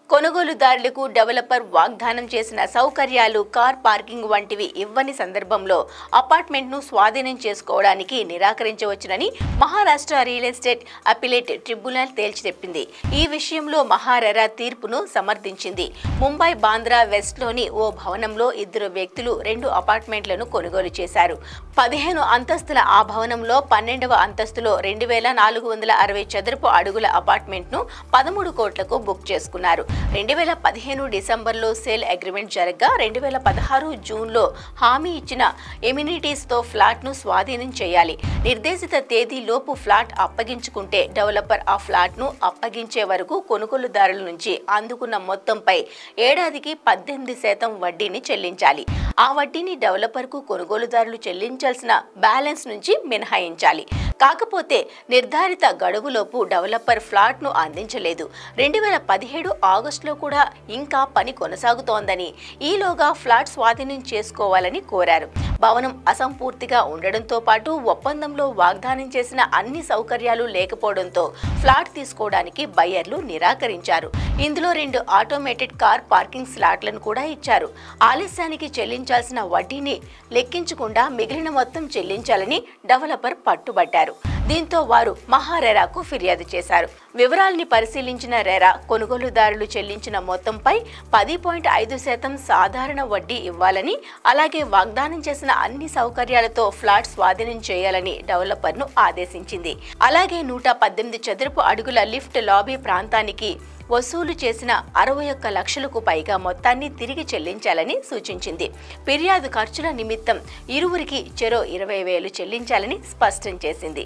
కొనుగోలుదారులకు డెవలపర్ వాగ్దానం చేసిన సౌకర్యాలు కార్ పార్కింగ్ వంటివి ఇవ్వని సందర్భంలో అపార్ట్మెంట్ను స్వాధీనం చేసుకోవడానికి నిరాకరించవచ్చునని Maharashtra real estate appellate tribunal తేల్చిచెప్పింది. ఈ విషయంలో మహారెరా తీర్పును సమర్థించింది. ముంబై బాంద్రా వెస్ట్లోని ఓ భవనంలో ఇద్దరు వ్యక్తులు 2 అపార్ట్మెంట్లను కొనుగోలు చేశారు. 15 అంతస్తుల ఆ భవనంలో 12వ అంతస్తులో 2460 చదరపు అడుగుల అపార్ట్మెంట్ను 13 కోట్లకు బుక్ చేసుకున్నారు. 2015 డిసెంబర్లో సేల్ అగ్రిమెంట్ జరగగా 2016 జూన్లో హామీ ఇచ్చిన ఎమ్యూనిటీస్తో ఫ్లాట్ను స్వాధీనం చేయాలి. నిర్దేశిత తేదీలోపు ఫ్లాట్ అప్పగించుకుంటే డెవలపర్ ఆ ఫ్లాట్ను అప్పగించే వరకు కొనుగోలుదారుల నుంచి అందుకున్న మొత్తంపై ఏడాదికి 18% వడ్డీని చెల్లించాలి. ఆ వడ్డీని డెవలపర్కు కొనుగోలుదారులు చెల్లించాల్సిన బ్యాలెన్స్ నుంచి మినహాయించాలి. కాకపోతే నిర్ధారిత గడువులోపు డెవలపర్ ఫ్లాట్ను అందించలేదు. 2017 ఆగస్టులో కూడా ఇంకా పని కొనసాగుతోందని, ఈలోగా ఫ్లాట్ స్వాధీనం చేసుకోవాలని కోరారు. భవనం అసంపూర్తిగా ఉండడంతో పాటు ఒప్పందంలో వాగ్దానం చేసిన అన్ని సౌకర్యాలు లేకపోవడంతో ఫ్లాట్ తీసుకోవడానికి బయ్యర్లు నిరాకరించారు. ఇందులో 2 ఆటోమేటెడ్ కార్ పార్కింగ్ స్లాట్లను కూడా ఇచ్చారు. ఆలస్యానికి చెల్లించాల్సిన వడ్డీని లెక్కించకుండా మిగిలిన మొత్తం చెల్లించాలని డెవలపర్ పట్టుబట్టారు. దీంతో వారు మహారెరాకు ఫిర్యాదు చేశారు. వివరాల్ని పరిశీలించిన రెరా కొనుగోలుదారులు చెల్లించిన మొత్తంపై 10.5% సాధారణ వడ్డీ ఇవ్వాలని, అలాగే వాగ్దానం చేసిన అన్ని సౌకర్యాలతో ఫ్లాట్ స్వాధీనం చేయాలని డెవలపర్ను ఆదేశించింది. అలాగే 118 చదరపు అడుగుల లిఫ్ట్ లాబీ ప్రాంతానికి వసూలు చేసిన 61 లక్షలకు పైగా మొత్తాన్ని తిరిగి చెల్లించాలని సూచించింది. ఫిర్యాదు ఖర్చుల నిమిత్తం ఇరువురికి చెరో 20,000 చెల్లించాలని స్పష్టం చేసింది.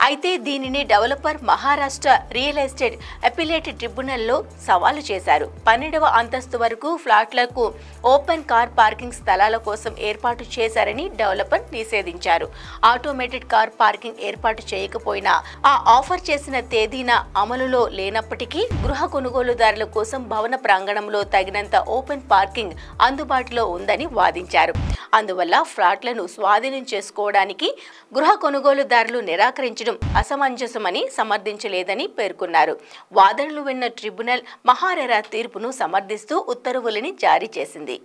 అయితే దీనిని developer Maharashtra real estate appellate ట్రిబ్యునల్లో సవాలు చేశారు. 12వ అంతస్తు వరకు ఫ్లాట్లకు ఓపెన్ కార్ పార్కింగ్ స్థలాల కోసం ఏర్పాటు చేశారని డెవలపర్ నిషేధించారు. ఆటోమేటెడ్ కార్ పార్కింగ్ ఏర్పాటు చేయకపోయినా ఆ ఆఫర్ చేసిన తేదీన అమలులో లేనప్పటికీ గృహ కొనుగోలుదారుల కోసం భవన ప్రాంగణంలో తగినంత ఓపెన్ పార్కింగ్ అందుబాటులో ఉందని వాదించారు. అందువల్ల ఫ్లాట్లను స్వాధీనం చేసుకోవడానికి గృహ కొనుగోలుదారులు నిరాకరించడం అసమంజసమని సమర్థించలేదని పేర్కొన్నారు. వాదనలు విన్న ట్రిబ్యునల్ మహారెరా తీర్పును సమర్థిస్తూ ఉత్తర్వులని జారీ చేసింది.